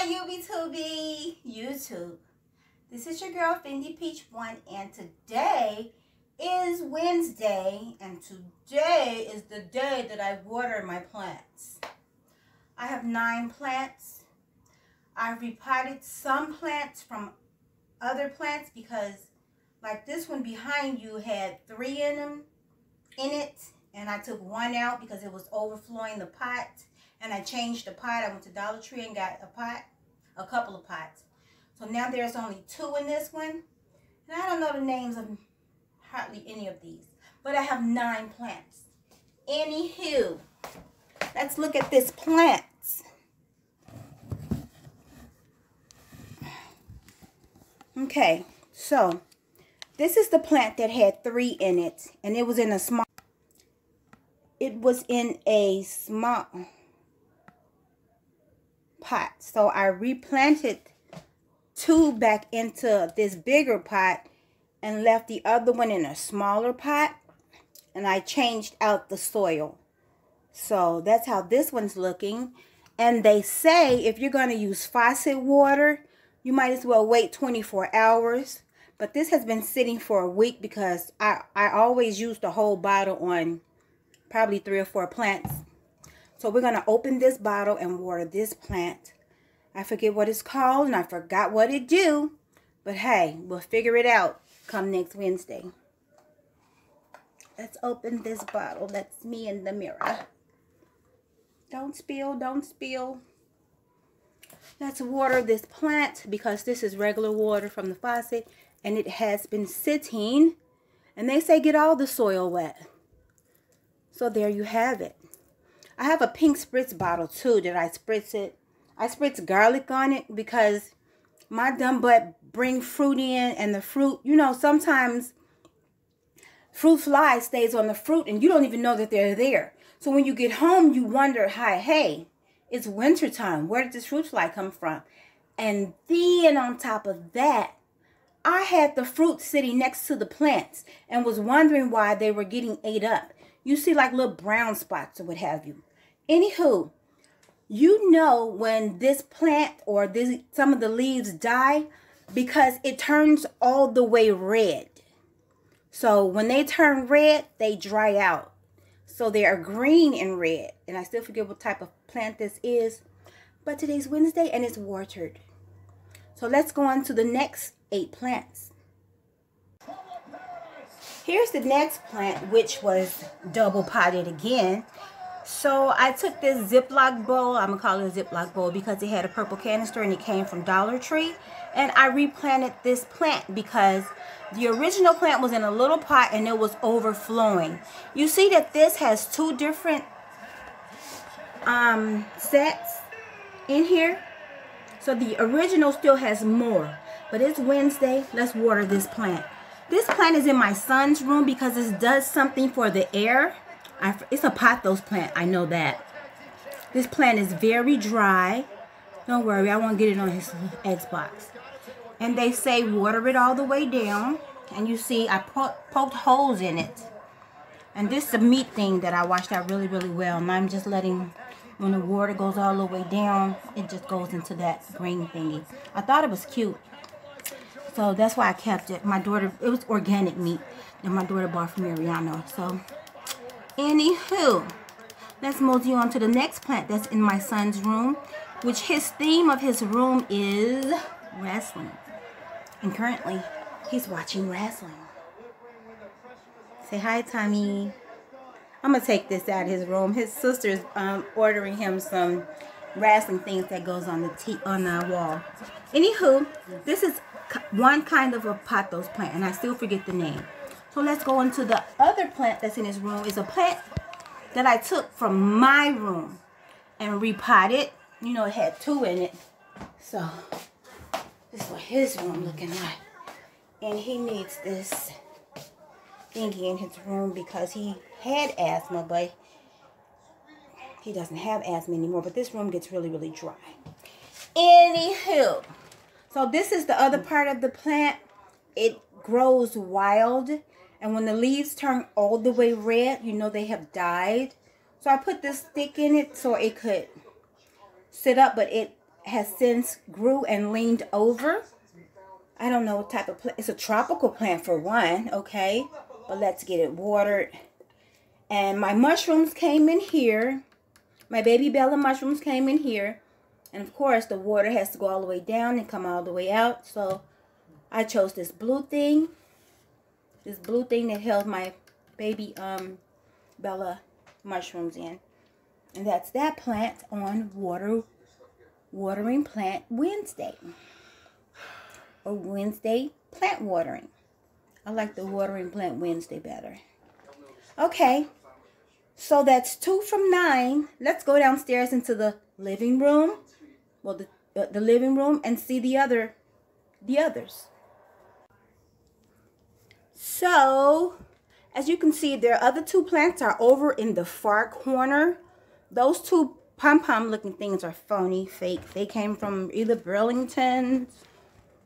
YouTube. This is your girl Fendi Peach One, and today is Wednesday, and today is the day that I water my plants. I have 9 plants. I've repotted some plants from other plants because, like this one behind you had 3 in it, and I took 1 out because it was overflowing the pot. And I changed the pot. I went to Dollar Tree and got a couple of pots. So now there's only 2 in this one. And I don't know the names of hardly any of these. But I have 9 plants. Anywho, let's look at this plant. Okay, so this is the plant that had 3 in it. And it was in a small pot. So I replanted 2 back into this bigger pot and left the other one in a smaller pot, and I changed out the soil. So that's how this one's looking. And they say if you're going to use faucet water, you might as well wait 24 hours. But this has been sitting for a week because I always use the whole bottle on probably 3 or 4 plants. So we're going to open this bottle and water this plant. I forget what it's called and I forgot what it do. But hey, we'll figure it out come next Wednesday. Let's open this bottle. That's me in the mirror. Don't spill, don't spill. Let's water this plant because this is regular water from the faucet and it has been sitting. And they say get all the soil wet. So there you have it. I have a pink spritz bottle too that I spritz garlic on it because my dumb butt bring fruit in, and the fruit, you know, sometimes fruit fly stays on the fruit and you don't even know that they're there. So when you get home, you wonder, hey, it's winter time. Where did this fruit fly come from? And then on top of that, I had the fruit sitting next to the plants and was wondering why they were getting ate up. You see like little brown spots or what have you. Anywho, you know when this plant or some of the leaves die because it turns all the way red. So when they turn red, they dry out. So they are green and red. And I still forget what type of plant this is. But today's Wednesday and it's watered. So let's go on to the next 8 plants. Here's the next plant, which was double potted again. So I took this Ziploc bowl, I'm going to call it a Ziploc bowl because it had a purple canister and it came from Dollar Tree. And I replanted this plant because the original plant was in a little pot and it was overflowing. You see that this has 2 different sets in here. So the original still has more. But it's Wednesday, let's water this plant. This plant is in my son's room because it does something for the air. It's a pothos plant, I know that. This plant is very dry. Don't worry, I won't get it on his Xbox. And they say water it all the way down. And you see, I poked holes in it. And this is a meat thing that I washed out really, really well. And I'm just letting, when the water goes all the way down, it just goes into that green thingy. I thought it was cute. So that's why I kept it. My daughter, it was organic meat that my daughter bought from Mariano. So, anywho, let's mosey on to the next plant that's in my son's room, which his theme of his room is wrestling. And currently, he's watching wrestling. Say hi, Tommy. I'm going to take this out of his room. His sister's ordering him some wrestling things that goes on the wall. Anywho, this is one kind of a pothos plant, and I still forget the name. So let's go into the other plant that's in his room. It's a plant that I took from my room and repotted. You know, it had 2 in it. So this is what his room looking like. And he needs this thingy in his room because he had asthma, but he doesn't have asthma anymore. But this room gets really, really dry. Anywho, so this is the other part of the plant. It grows wild. And when the leaves turn all the way red, you know they have died. So I put this stick in it so it could sit up, but it has since grew and leaned over. I don't know what type of plant. It's a tropical plant for one, okay? But let's get it watered. And my mushrooms came in here. My baby Bella mushrooms came in here. And of course, the water has to go all the way down and come all the way out. So I chose this blue thing. This blue thing that held my baby Bella mushrooms in. And that's that plant on watering plant Wednesday. Or Wednesday plant watering. I like the watering plant Wednesday better. Okay. So that's 2 from 9. Let's go downstairs into the living room. Well, the living room and see the others. So, as you can see, their other 2 plants are over in the far corner. Those 2 pom-pom looking things are phony, fake. They came from either Burlington's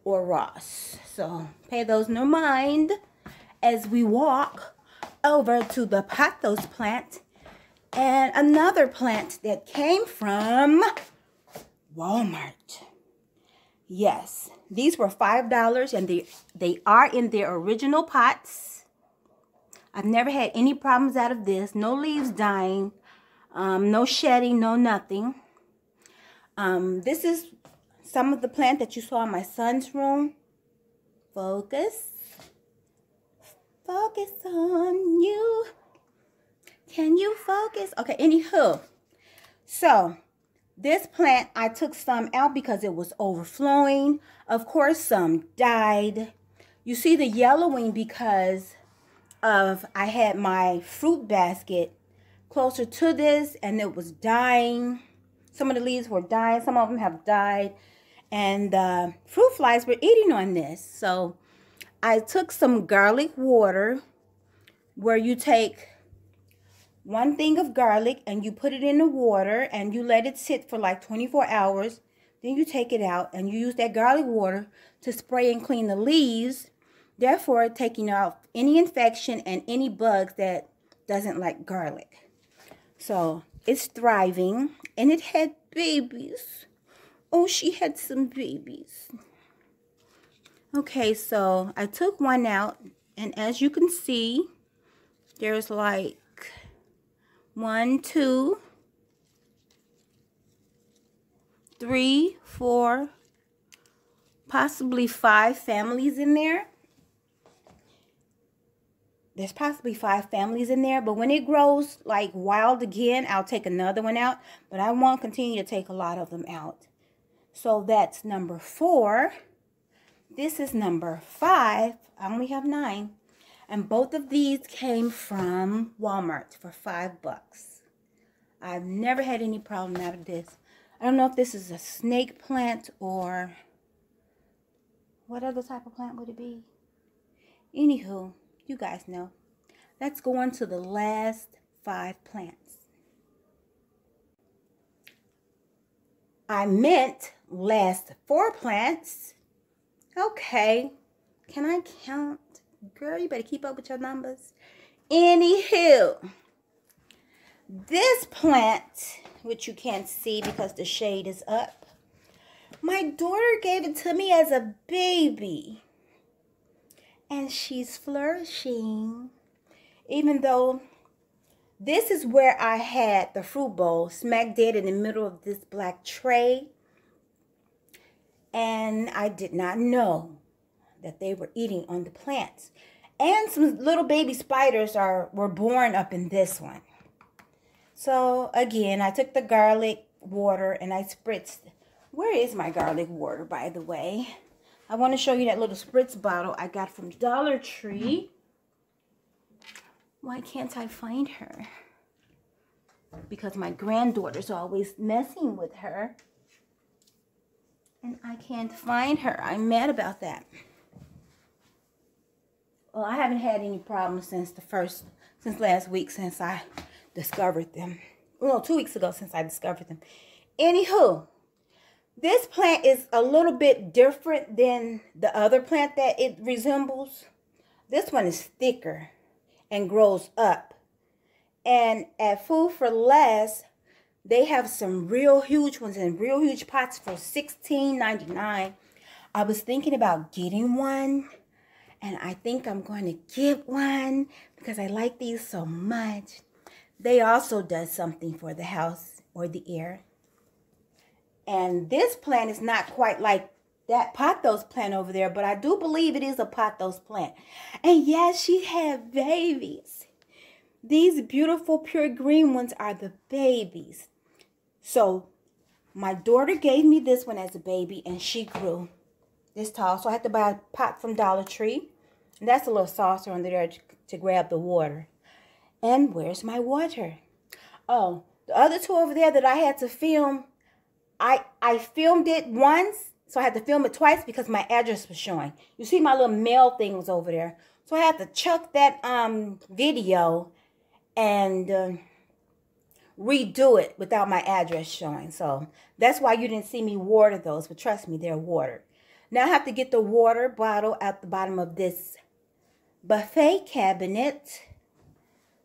or Ross. So, pay those no mind as we walk over to the pothos plant and another plant that came from Walmart. Yes, these were $5 and they are in their original pots. I've never had any problems out of this. No leaves dying, no shedding, no nothing. This is some of the plant that you saw in my son's room. Focus. Focus on you. Can you focus? Okay, anywho. So, this plant, I took some out because it was overflowing. Of course, some died. You see the yellowing because of I had my fruit basket closer to this and it was dying. Some of the leaves were dying. Some of them have died. And fruit flies were eating on this. So I took some garlic water where you take 1 thing of garlic and you put it in the water and you let it sit for like 24 hours. Then you take it out and you use that garlic water to spray and clean the leaves, therefore taking out any infection and any bugs that doesn't like garlic. So it's thriving and it had babies. Oh, she had some babies. Okay, so I took one out and as you can see, there's like 1, 2, 3, 4, possibly 5 families in there. There's possibly 5 families in there, but when it grows like wild again, I'll take another one out, but I won't continue to take a lot of them out. So that's number 4. This is number 5. I only have 9. And both of these came from Walmart for $5. I've never had any problem out of this. I don't know if this is a snake plant or what other type of plant would it be? Anywho, you guys know. Let's go on to the last 5 plants. I meant last 4 plants. Okay. Can I count? Girl, you better keep up with your numbers. Anywho, this plant, which you can't see because the shade is up, my daughter gave it to me as a baby. And she's flourishing. Even though this is where I had the fruit bowl smack dead in the middle of this black tray. And I did not know that they were eating on the plants. And some little baby spiders were born up in this one. So again, I took the garlic water and I spritzed. Where is my garlic water, by the way? I want to show you that little spritz bottle I got from Dollar Tree. Why can't I find her? Because my granddaughter's always messing with her. And I can't find her. I'm mad about that. Well, I haven't had any problems since last week since I discovered them. Well, 2 weeks ago since I discovered them. Anywho, this plant is a little bit different than the other plant that it resembles. This one is thicker and grows up. And at Food for Less, They have some real huge ones and real huge pots for $16.99. I was thinking about getting one, and I think I'm going to get one because I like these so much. They also does something for the house or the air. And this plant is not quite like that pothos plant over there, but I do believe it is a pothos plant. And yes, she had babies. These beautiful pure green ones are the babies. So my daughter gave me this one as a baby, and she grew this tall. So I had to buy a pot from Dollar Tree. And that's a little saucer under there to grab the water. And where's my water? Oh, the other two over there that I had to film, I filmed it once, so I had to film it twice because my address was showing. You see my little mail thing was over there. So I had to chuck that video and redo it without my address showing. So that's why you didn't see me water those, but trust me, they're watered. Now I have to get the water bottle out the bottom of this buffet cabinet.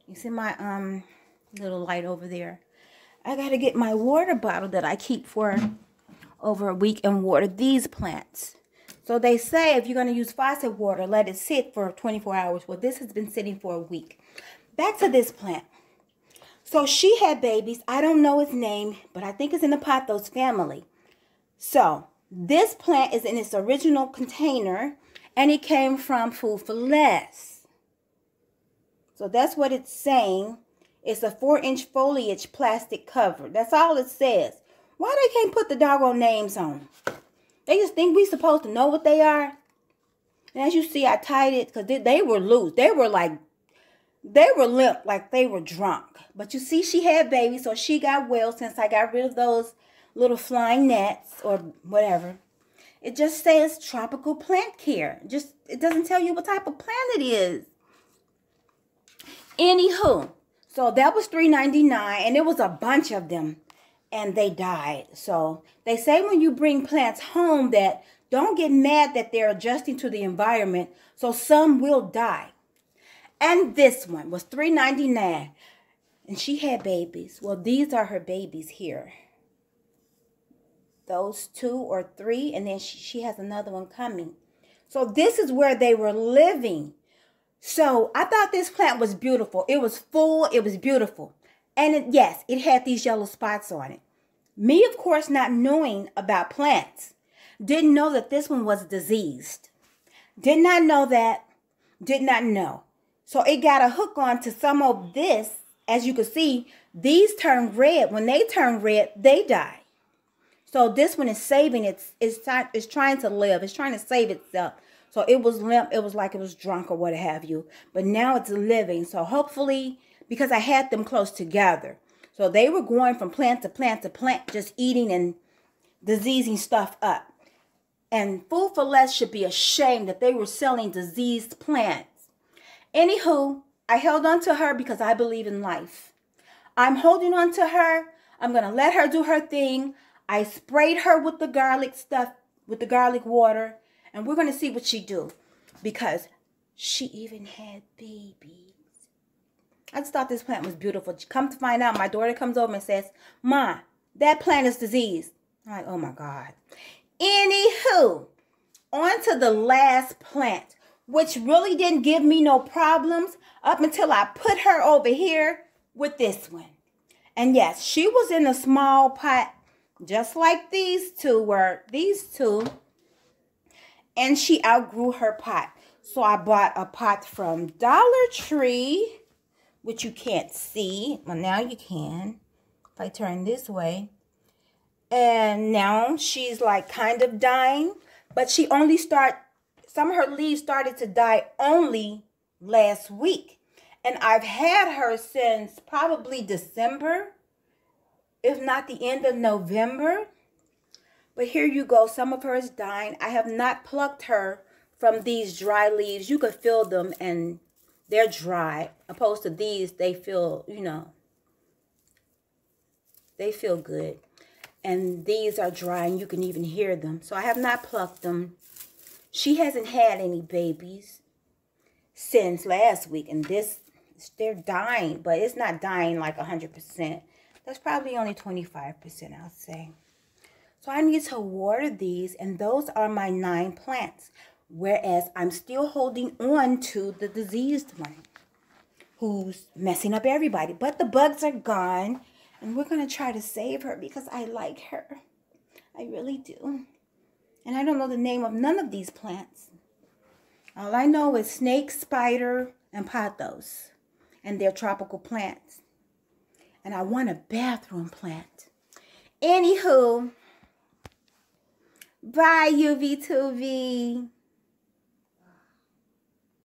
You see my little light over there. I got to get my water bottle that I keep for over a week and water these plants. So they say if you're going to use faucet water, let it sit for 24 hours. Well, this has been sitting for a week. Back to this plant. So she had babies. I don't know its name, but I think it's in the pothos family. So this plant is in its original container, and it came from Food for Less. So that's what it's saying. It's a 4-inch foliage plastic cover. That's all it says. Why they can't put the doggone names on? They just think we supposed to know what they are. And as you see, I tied it because they were loose. They were limp like they were drunk. But you see, she had babies, so she got well since I got rid of those little flying nets or whatever. It just says tropical plant care. It doesn't tell you what type of plant it is. Anywho, so that was $3.99, and it was a bunch of them, and they died. So they say when you bring plants home that don't get mad that they're adjusting to the environment, so some will die. And this one was $3.99, and she had babies. Well, these are her babies here. Those 2 or 3, and then she has another one coming. So this is where they were living. So I thought this plant was beautiful. It was full. It was beautiful. And yes, it had these yellow spots on it. Me, of course, not knowing about plants, didn't know that this one was diseased. Did not know that. Did not know. So it got a hook on to some of this. As you can see, these turn red. When they turn red, they die. So this one is saving it's trying to live. It's trying to save itself. So it was limp. It was like it was drunk or what have you. But now it's living. So hopefully, because I had them close together. So they were going from plant to plant to plant, just eating and diseasing stuff up. And Food for Less should be ashamed that they were selling diseased plants. Anywho, I held on to her because I believe in life. I'm holding on to her. I'm going to let her do her thing. I sprayed her with the garlic stuff, with the garlic water. And we're going to see what she do. Because she even had babies. I just thought this plant was beautiful. Come to find out, my daughter comes over and says, "Ma, that plant is diseased." I'm like, oh my God. Anywho, on to the last plant, which really didn't give me no problems up until I put her over here with this one. And yes, she was in a small pot, just like these two were. And she outgrew her pot. So I bought a pot from Dollar Tree, which you can't see. Well, now you can. If I turn this way. And now she's like kind of dying. But she only some of her leaves started to die only last week. And I've had her since probably December, if not the end of November. But here you go. Some of her is dying. I have not plucked her from these dry leaves. You could feel them and they're dry. Opposed to these, they feel, they feel good. And these are dry and you can even hear them. So I have not plucked them. She hasn't had any babies since last week. And they're dying, but it's not dying like 100%. That's probably only 25%, I'll say. So I need to water these, and those are my 9 plants. Whereas I'm still holding on to the diseased one who's messing up everybody. But the bugs are gone, and we're going to try to save her because I like her. I really do. And I don't know the name of none of these plants. All I know is snake, spider, and pothos. And they're tropical plants. And I want a bathroom plant. Anywho, bye UV2V.